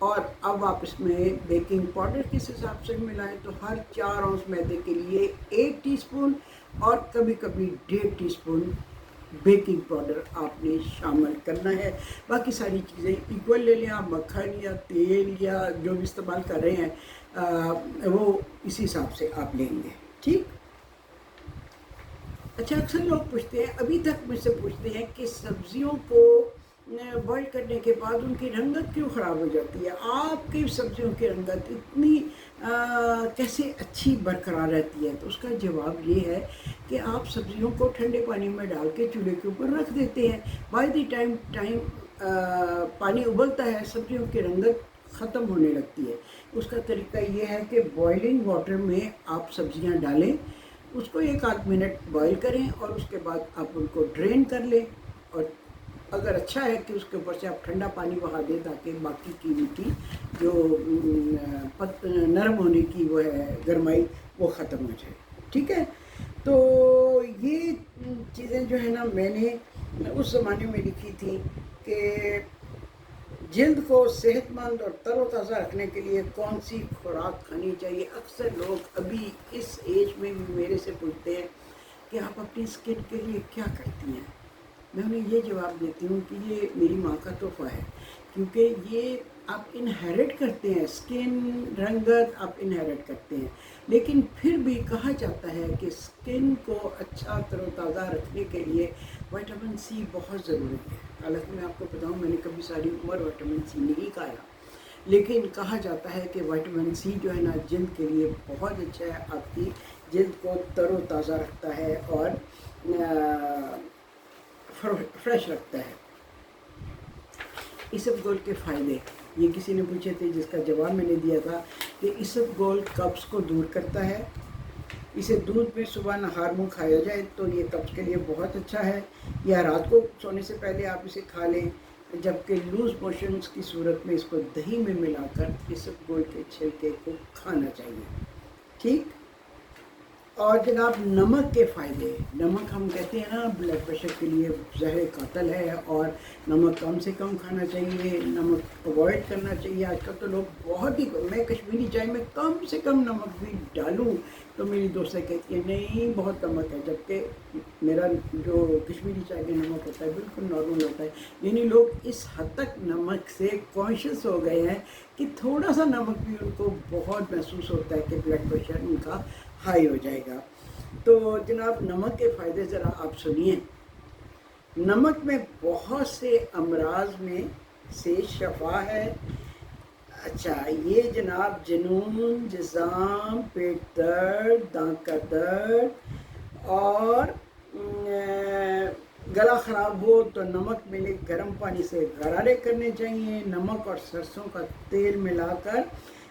اور اب آپ اس میں بیکنگ پاؤڈر کس حساب سے ملائیں تو ہر 4 اونس میدے کے لیے 1 ٹی اسپون اور کبھی کبھی 1.5 ٹی اسپون بیکنگ پاؤڈر آپ نے شامل کرنا ہے. باقی ساری چیزیں ایکول لے لیں آپ، مکھن یا تیل یا جو بھی استعمال کر رہے ہیں وہ اسی حساب سے آپ لیں گے. ٹھیک. اچھا، اکثر لوگ پوچھتے ہیں، ابھی تک مجھ سے پوچھتے ہیں کہ سبزیوں کو بوائل کرنے کے بعد ان کی رنگت کیوں خراب ہو جاتی ہے؟ آپ کی سبزیوں کی رنگت اتنی کیسے اچھی برقرار رہتی ہے؟ تو اس کا جواب یہ ہے کہ آپ سبزیوں کو ٹھنڈے پانی میں ڈال کے چولہے کے اوپر رکھ دیتے ہیں. بائی دی ٹائم پانی ابلتا ہے سبزیوں کی رنگت ختم ہونے لگتی ہے. اس کا طریقہ یہ ہے کہ بوائلنگ واٹر میں آپ سبزیاں ڈالیں، اس کو 1 آدھ منٹ بوائل کریں اور اس کے بعد آپ ان کو ڈرین کر لیں. اور اگر اچھا ہے کہ اس کے اوپر سے آپ ٹھنڈا پانی بہا دیں تاکہ باقی کی مٹی جو نرم ہونے کی وہ ہے گرمائی وہ ختم ہو جائے. ٹھیک ہے. تو یہ چیزیں جو ہے نا میں نے اس زمانے میں لکھی تھی کہ جلد کو صحت مند اور تر و تازہ رکھنے کے لیے کون سی خوراک کھانی چاہیے. اکثر لوگ ابھی اس ایج میں بھی میرے سے پوچھتے ہیں کہ آپ اپنی اسکن کے لیے کیا کرتی ہیں. میں انہیں یہ جواب دیتی ہوں کہ یہ میری ماں کا تحفہ ہے، کیونکہ یہ آپ انہیرٹ کرتے ہیں، اسکن رنگت آپ انہیرٹ کرتے ہیں. لیکن پھر بھی کہا جاتا ہے کہ اسکن کو اچھا تر و تازہ رکھنے کے لیے وٹامن سی بہت ضروری ہے. حالانکہ میں آپ کو بتاؤں میں نے کبھی ساری عمر وٹامن سی نہیں کھایا، لیکن کہا جاتا ہے کہ وٹامن سی جو ہے نا جلد کے لیے بہت اچھا ہے، آپ کی جلد کو تر و تازہ رکھتا ہے اور فریش رکھتا ہے. اسب گول کے فائدے یہ کسی نے پوچھے تھے، جس کا جواب میں نے دیا تھا کہ اسب گول قبض کو دور کرتا ہے. اسے دودھ میں صبح نہار منہ کھایا جائے تو یہ قبض کے لیے بہت اچھا ہے، یا رات کو سونے سے پہلے آپ اسے کھا لیں. جبکہ لوز موشنز کی صورت میں اس کو دہی میں ملا کر اسب گول کے چھلکے کو کھانا چاہیے. ٹھیک. اور جناب نمک کے فائدے. نمک ہم کہتے ہیں نا بلڈ پریشر کے لیے زہر قاتل ہے، اور نمک کم سے کم کھانا چاہیے، نمک اوائڈ کرنا چاہیے. آج کل تو لوگ بہت ہی، میں کشمیری چائے میں کم سے کم نمک بھی ڈالوں تو میری دوستیں کہتی ہیں نہیں بہت نمک ہے، جبکہ میرا جو کشمیری چائے کا نمک ہوتا ہے بالکل نارمل ہوتا ہے. یعنی لوگ اس حد تک نمک سے کانشیس ہو گئے ہیں کہ تھوڑا سا نمک بھی ان کو بہت محسوس ہوتا ہے کہ بلڈ پریشر ان کا ہائی ہو جائے گا. تو جناب نمک کے فائدے ذرا آپ سنیے. نمک میں بہت سے امراض میں سے شفا ہے. اچھا، یہ جناب جنون، جزام، پیٹ درد، دانت کا درد اور گلا خراب ہو تو نمک ملے گرم پانی سے غرارے کرنے چاہیے. نمک اور سرسوں کا تیل ملا کر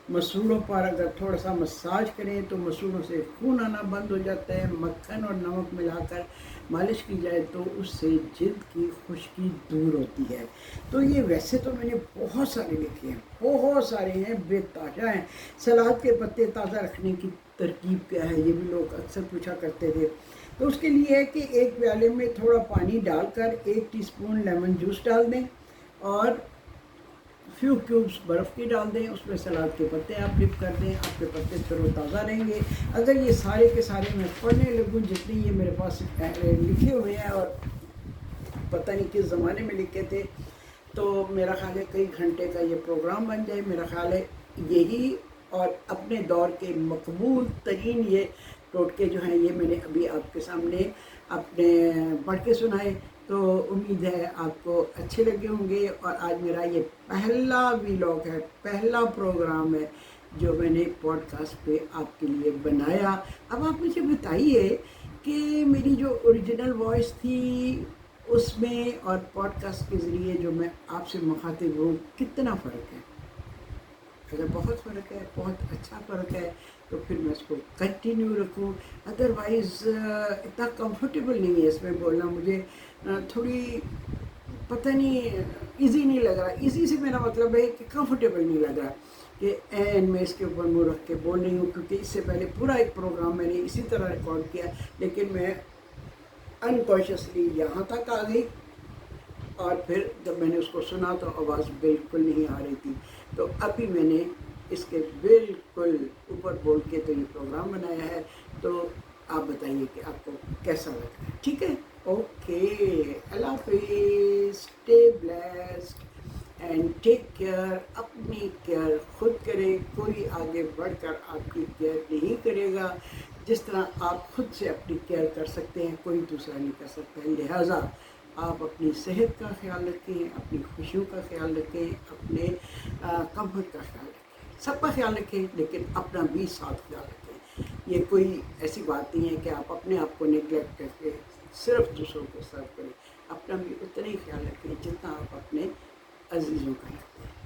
مسوڑوں پر اگر تھوڑا سا مساج کریں تو مسوڑوں سے خون آنا بند ہو جاتا ہے. مکھن اور نمک ملا کر مالش کی جائے تو اس سے جلد کی خشکی دور ہوتی ہے. تو یہ ویسے تو میں نے بہت سارے لکھے ہیں، بہت سارے ہیں، بے تحاشا ہیں. سلاد کے پتے تازہ رکھنے کی ترکیب کیا ہے، یہ بھی لوگ اکثر پوچھا کرتے تھے. تو اس کے لیے ہے کہ 1 پیالے میں تھوڑا پانی ڈال کر 1 ٹی اسپون لیمن جوس ڈال دیں اور فیو کیوبس برف کی ڈال دیں. اس میں سلاد کے پتے آپ ڈپ کر دیں، آپ کے پتے تر و تازہ رہیں گے. اگر یہ سارے کے سارے میں پڑھنے لگوں جتنے یہ میرے پاس لکھے ہوئے ہیں اور پتہ نہیں کس زمانے میں لکھے تھے، تو میرا خیال ہے کئی گھنٹے کا یہ پروگرام بن جائے. میرا خیال ہے یہی اور اپنے دور کے مقبول ترین یہ ٹوٹکے جو ہیں یہ میں نے ابھی آپ کے سامنے اپنے پڑھ کے سنائے. تو امید ہے آپ کو اچھے لگے ہوں گے. اور آج میرا یہ پہلا ویلاگ ہے، پہلا پروگرام ہے جو میں نے پوڈ کاسٹ پہ آپ کے لیے بنایا. اب آپ مجھے بتائیے کہ میری جو اوریجنل وائس تھی اس میں اور پوڈ کاسٹ کے ذریعے جو میں آپ سے مخاطب ہوں کتنا فرق ہے. اگر بہت فرق ہے، بہت اچھا فرق ہے تو پھر میں اس کو کنٹینیو رکھوں. ادروائز اتنا کمفرٹیبل نہیں ہے اس میں بولنا، مجھے تھوڑی پتہ نہیں ایزی نہیں لگ رہا. ایزی سے میرا مطلب ہے کہ کمفرٹیبل نہیں لگ رہا کہ میں اس کے اوپر منہ رکھ کے بول رہی ہوں، کیونکہ اس سے پہلے پورا ایک پروگرام میں نے اسی طرح ریکارڈ کیا، لیکن میں انکانشیسلی یہاں تک آ گئی اور پھر جب میں نے اس کو سنا تو آواز بالکل نہیں آ رہی تھی، تو ابھی میں نے اس کے بالکل اوپر بول کے تو یہ پروگرام بنایا ہے، تو آپ بتائیے کہ آپ کو کیسا لگا ہے، ٹھیک ہے؟ اوکے، اللہ حافظ، stay blessed and take care, اپنی کیئر خود کریں، کوئی آگے بڑھ کر آپ کی کیئر نہیں کرے گا، جس طرح آپ خود سے اپنی کیئر کر سکتے ہیں کوئی دوسرا نہیں کر سکتا ہے، لہٰذا آپ اپنی صحت کا خیال رکھیں، اپنی خوشیوں کا خیال رکھیں، اپنے کمفرٹ کا خیال رکھیں، سب کا خیال رکھیں لیکن اپنا بھی ساتھ خیال رکھیں۔ یہ کوئی ایسی بات نہیں ہے کہ آپ اپنے آپ کو نیگلیکٹ کر کے صرف دوسروں کو سرو کریں، اپنا بھی اتنا ہی خیال رکھیں جتنا آپ اپنے عزیزوں کا رکھتے ہیں۔